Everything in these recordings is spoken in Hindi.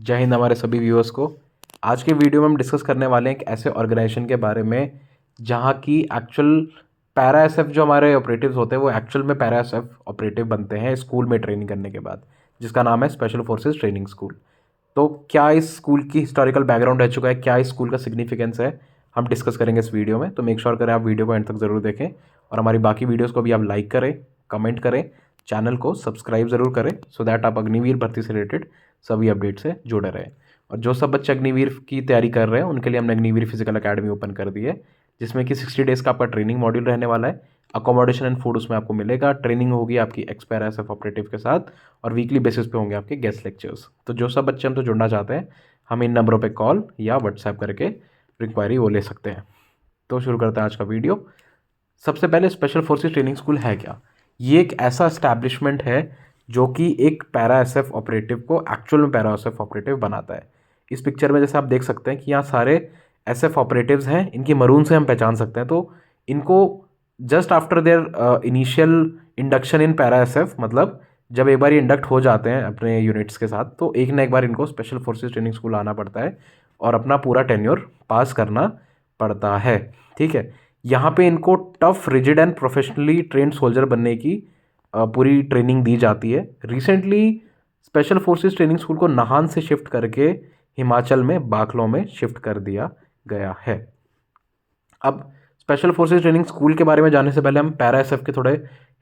जय हिंद हमारे सभी व्यूअर्स को। आज के वीडियो में हम डिस्कस करने वाले हैं एक ऐसे ऑर्गेनाइजेशन के बारे में जहां की एक्चुअल पैरा एसएफ जो हमारे ऑपरेटिव्स होते हैं वो एक्चुअल में पैरा एसएफ ऑपरेटिव बनते हैं स्कूल में ट्रेनिंग करने के बाद, जिसका नाम है स्पेशल फोर्सेस ट्रेनिंग स्कूल। तो क्या इस स्कूल की हिस्टोरिकल बैकग्राउंड रह चुका है, क्या इस स्कूल का सिग्निफिकेंस है, हम डिस्कस करेंगे इस वीडियो में। तो मेक श्योर करें आप वीडियो को एंड तक ज़रूर देखें और हमारी बाकी वीडियोज़ को भी आप लाइक करें, कमेंट करें, चैनल को सब्सक्राइब ज़रूर करें सो दैट आप अग्निवीर भर्ती से रिलेटेड सभी अपडेट से जुड़े रहें। और जो सब बच्चे अग्निवीर की तैयारी कर रहे हैं उनके लिए हमने अग्निवीर फिजिकल एकेडमी ओपन कर दी है, जिसमें कि 60 डेज़ का आपका ट्रेनिंग मॉड्यूल रहने वाला है। अकोमोडेशन एंड फूड उसमें आपको मिलेगा, ट्रेनिंग होगी आपकी एक्स पैरा एसएफ ऑपरेटिव के साथ और वीकली बेसिस पे होंगे आपके गेस्ट लेक्चर्स। तो जो सब बच्चे हम तो जुड़ना चाहते हैं हम इन नंबरों पे कॉल या व्हाट्सएप करके रिक्वायरी वो ले सकते हैं। तो शुरू करते हैं आज का वीडियो। सबसे पहले स्पेशल फोर्सेस ट्रेनिंग स्कूल है क्या? ये एक ऐसा एस्टैब्लिशमेंट है जो कि एक पैरा एसएफ ऑपरेटिव को एक्चुअल में पैरा एसएफ ऑपरेटिव बनाता है। इस पिक्चर में जैसे आप देख सकते हैं कि यहाँ सारे एसएफ ऑपरेटिव्स हैं, इनकी मरून से हम पहचान सकते हैं। तो इनको just after their initial induction in para SF, मतलब जब एक बार ये इंडक्ट हो जाते हैं अपने यूनिट्स के साथ, तो एक ना एक बार इनको स्पेशल फोर्सेस ट्रेनिंग स्कूल आना पड़ता है और अपना पूरा टेन्योर पास करना पड़ता है। ठीक है, यहाँ पे इनको tough, rigid and professionally trained soldier बनने की पूरी ट्रेनिंग दी जाती है। Recently special forces training school को नाहन से शिफ्ट करके हिमाचल में बाखलों में शिफ्ट कर दिया गया है। अब स्पेशल फोर्सेस ट्रेनिंग स्कूल के बारे में जानने से पहले हम पैरा एसएफ के थोड़े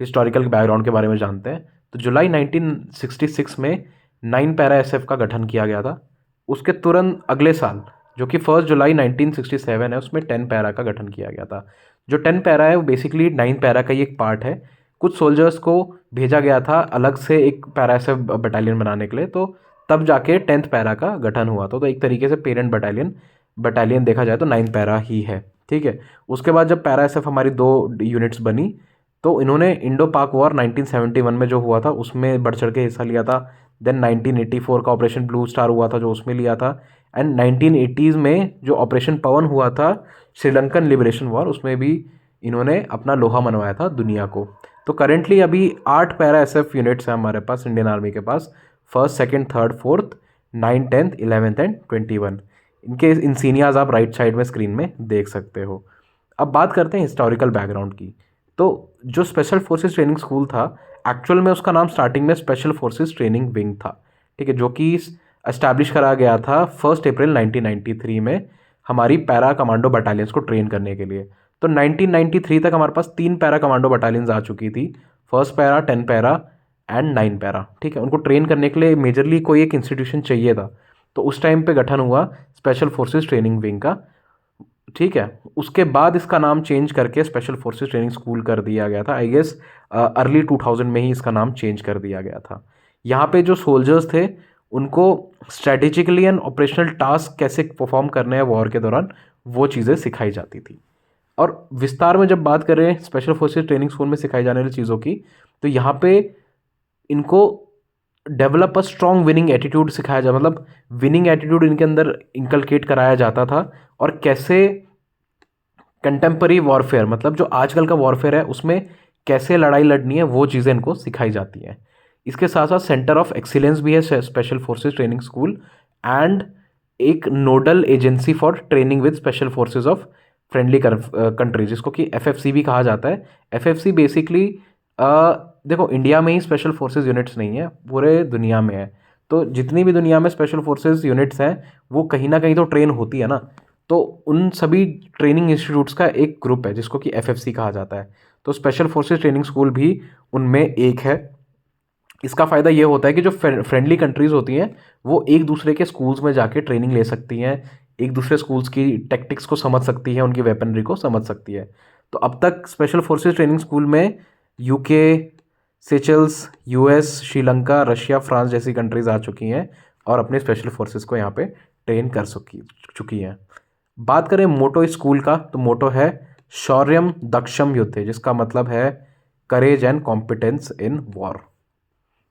हिस्टोरिकल बैकग्राउंड के बारे में जानते हैं। तो जुलाई 1966 में 9 पैरा एसएफ का गठन किया गया था। उसके तुरंत अगले साल जो कि 1 जुलाई 1967 है, उसमें 10 पैरा का गठन किया गया था। जो 10 पैरा है वो बेसिकली 9 पैरा का ही एक पार्ट है। कुछ सोल्जर्स को भेजा गया था अलग से एक पैरा एसएफ बटालियन बनाने के लिए, तो तब जाके 10th पैरा का गठन हुआ था। तो एक तरीके से पेरेंट बटालियन देखा जाए तो 9 पैरा ही है। ठीक है, उसके बाद जब पैरा एसएफ हमारी 2 यूनिट्स बनी तो इन्होंने इंडो पाक वॉर 1971 में जो हुआ था उसमें बढ़ चढ़ के हिस्सा लिया था। देन 1984 का ऑपरेशन ब्लू स्टार हुआ था जो उसमें लिया था। एंड 1980s में जो ऑपरेशन पवन हुआ था श्रीलंकन लिबरेशन वॉर, उसमें भी इन्होंने अपना लोहा मनवाया था दुनिया को। तो करेंटली अभी 8 पैरा एसएफ यूनिट्स हैं हमारे पास इंडियन आर्मी के पास, 1st, 2nd, 3rd, 4th, 9th, 10th, 11th and 21। इनके इंसीनियाज आप राइट साइड में स्क्रीन में देख सकते हो। अब बात करते हैं हिस्टोरिकल बैकग्राउंड की। तो जो स्पेशल फोर्सेस ट्रेनिंग स्कूल था एक्चुअल में उसका नाम स्टार्टिंग में स्पेशल फोर्सेस ट्रेनिंग विंग था। ठीक है, जो कि एस्टैब्लिश करा गया था 1 अप्रैल 1993 में हमारी पैरा कमांडो बटालियंस को ट्रेन करने के लिए। तो 1993 तक हमारे पास 3 पैरा कमांडो बटालियंस आ चुकी थी, 1st para, 10 para and 9 para. ठीक है, उनको ट्रेन करने के लिए मेजरली कोई एक इंस्टीट्यूशन चाहिए था, तो उस टाइम पे गठन हुआ स्पेशल फोर्सेस ट्रेनिंग विंग का। ठीक है, उसके बाद इसका नाम चेंज करके स्पेशल फोर्सेस ट्रेनिंग स्कूल कर दिया गया था। आई गेस अर्ली 2000 में ही इसका नाम चेंज कर दिया गया था। यहाँ पे जो सोल्जर्स थे उनको स्ट्रेटेजिकली एंड ऑपरेशनल टास्क कैसे परफॉर्म करने हैं वॉर के दौरान, वो चीज़ें सिखाई जाती थी। और विस्तार में जब बात करें स्पेशल फोर्सेस ट्रेनिंग स्कूल में सिखाई जाने वाली चीज़ों की, तो यहाँ पे इनको develop a strong winning attitude सिखाया जाए, मतलब विनिंग एटीट्यूड इनके अंदर इंकलकेट कराया जाता था। और कैसे कंटेम्पररी वॉरफेयर, मतलब जो आजकल का वॉरफेयर है उसमें कैसे लड़ाई लड़नी है, वो चीज़ें इनको सिखाई जाती हैं। इसके साथ साथ सेंटर ऑफ एक्सीलेंस भी है special forces training school and एक nodal agency for training with special forces of friendly countries, जिसको कि एफएफसी भी कहा जाता है। एफएफसी बेसिकली देखो इंडिया में ही स्पेशल फोर्सेस यूनिट्स नहीं है, पूरे दुनिया में है। तो जितनी भी दुनिया में स्पेशल फोर्सेस यूनिट्स हैं वो कहीं ना कहीं तो ट्रेन होती है ना, तो उन सभी ट्रेनिंग इंस्टीट्यूट्स का एक ग्रुप है जिसको कि एफएफसी कहा जाता है। तो स्पेशल फोर्सेस ट्रेनिंग स्कूल भी उनमें एक है। इसका फ़ायदा ये होता है कि जो फ्रेंडली कंट्रीज़ होती हैं वो एक दूसरे के स्कूल्स में जाके ट्रेनिंग ले सकती हैं, एक दूसरे स्कूल्स की टैक्टिक्स को समझ सकती हैं, उनकी वेपनरी को समझ सकती है। तो अब तक स्पेशल फोर्सेस ट्रेनिंग स्कूल में UK, Seychelles, US, Sri Lanka, Russia, France जैसी कंट्रीज़ आ चुकी हैं और अपने स्पेशल फोर्सेस को यहाँ पे ट्रेन कर चुकी हैं। बात करें मोटो स्कूल का, तो मोटो है शौर्यम दक्षम युद्धे, जिसका मतलब है courage and competence in war.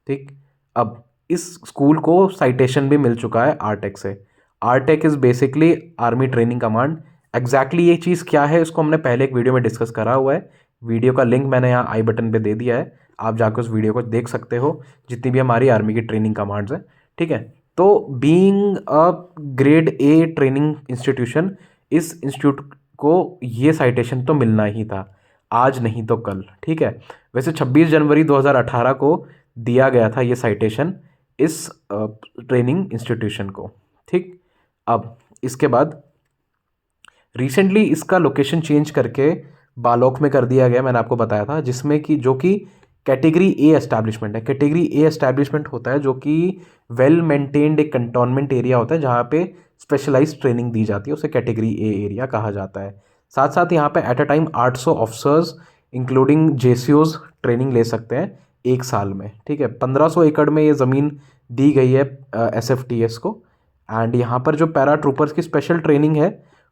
ठीक, अब इस स्कूल को साइटेशन भी मिल चुका है आरटेक से। आरटेक is basically army training command. Exactly ये चीज़ क्या है इसको हमने पहले एक वीडियो में डिस्कस करा हुआ है, वीडियो का लिंक मैंने यहाँ आई बटन पे दे दिया है, आप जाकर उस वीडियो को देख सकते हो, जितनी भी हमारी आर्मी की ट्रेनिंग कमांड्स हैं। ठीक है, तो being a grade A training institution, इस इंस्टीट्यूट को ये साइटेशन तो मिलना ही था, आज नहीं तो कल। ठीक है, वैसे 26 जनवरी 2018 को दिया गया था ये साइटेशन इस ट्रेनिंग इंस्टीट्यूशन को। ठीक, अब इसके बाद रिसेंटली इसका लोकेशन चेंज करके बालोक में कर दिया गया, मैंने आपको बताया था, जिसमें कि जो कि कैटेगरी ए एस्टैब्लिशमेंट है। कैटेगरी ए एस्टैब्लिशमेंट होता है जो कि वेल मेंटेन्ड एक कंटोनमेंट एरिया होता है जहाँ पे स्पेशलाइज्ड ट्रेनिंग दी जाती है, उसे कैटेगरी ए एरिया कहा जाता है। साथ साथ यहाँ पे at a time 800 officers including जेसीओज ट्रेनिंग ले सकते हैं एक साल में। ठीक है, 1500 एकड़ में ये ज़मीन दी गई है SFTS को। एंड यहाँ पर जो पैरा ट्रूपर्स की स्पेशल ट्रेनिंग है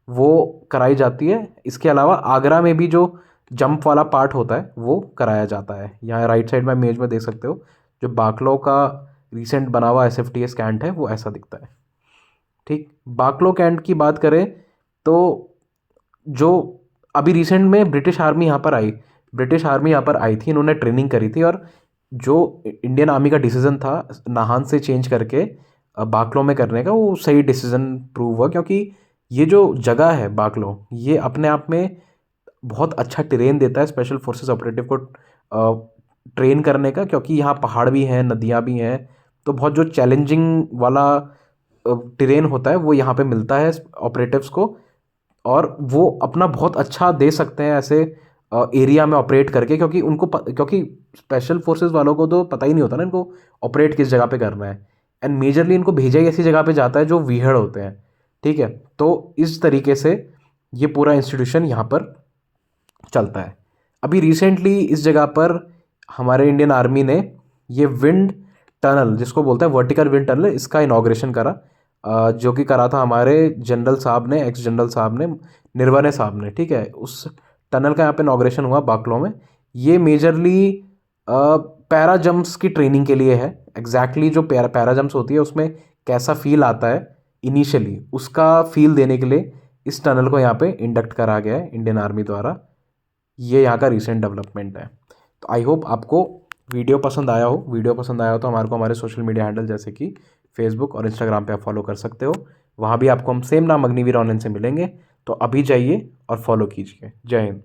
वो कराई जाती है। इसके अलावा आगरा में भी जो जंप वाला पार्ट होता है वो कराया जाता है। यहाँ राइट साइड में इमेज में देख सकते हो, जो बाकलो का रिसेंट बना हुआ SFTS कैंट है वो ऐसा दिखता है। ठीक, बाकलो कैंट की बात करें तो जो अभी रिसेंट में ब्रिटिश आर्मी यहाँ पर आई, ब्रिटिश आर्मी यहाँ पर आई थी, इन्होंने ट्रेनिंग करी थी, और जो इंडियन आर्मी का डिसीजन था नाहन से चेंज करके बाकलो में करने का, वो सही डिसीजन प्रूव हुआ, क्योंकि ये जो जगह है बाकलो, ये अपने आप में बहुत अच्छा टेरेन देता है स्पेशल फोर्सेस ऑपरेटिव को ट्रेन करने का, क्योंकि यहाँ पहाड़ भी हैं, नदियाँ भी हैं, तो बहुत जो चैलेंजिंग वाला टेरेन होता है वो यहाँ पे मिलता है ऑपरेटिव्स को, और वो अपना बहुत अच्छा दे सकते हैं ऐसे एरिया में ऑपरेट करके, क्योंकि क्योंकि स्पेशल फोर्सेस वालों को तो पता ही नहीं होता ना इनको ऑपरेट किस जगह पे करना है, एंड मेजरली इनको भेजा ही ऐसी जगह पे जाता है जो वीहड़ होते हैं। ठीक है, तो इस तरीके से ये पूरा इंस्टीट्यूशन यहाँ पर चलता है। अभी रिसेंटली इस जगह पर हमारे इंडियन आर्मी ने ये विंड टनल, जिसको बोलते हैं वर्टिकल विंड टनल, इसका इनाग्रेशन करा, जो कि करा था हमारे जनरल साहब ने, एक्स जनरल साहब ने, निर्वने साहब ने। ठीक है, उस टनल का यहाँ पे इनाग्रेशन हुआ बाकलो में। ये मेजरली पैरा जंप्स की ट्रेनिंग के लिए है। एग्जैक्टली जो पैरा जंप्स होती है उसमें कैसा फील आता है इनिशियली, उसका फील देने के लिए इस टनल को यहाँ पे इंडक्ट करा गया है इंडियन आर्मी द्वारा। ये यहाँ का रिसेंट डेवलपमेंट है। तो आई होप आपको वीडियो पसंद आया हो। वीडियो पसंद आया हो तो हमारे को हमारे सोशल मीडिया हैंडल जैसे कि फेसबुक और इंस्टाग्राम पे आप फॉलो कर सकते हो। वहाँ भी आपको हम सेम नाम अग्निवीर ऑनलाइन से मिलेंगे। तो अभी जाइए और फॉलो कीजिए। जय हिंद।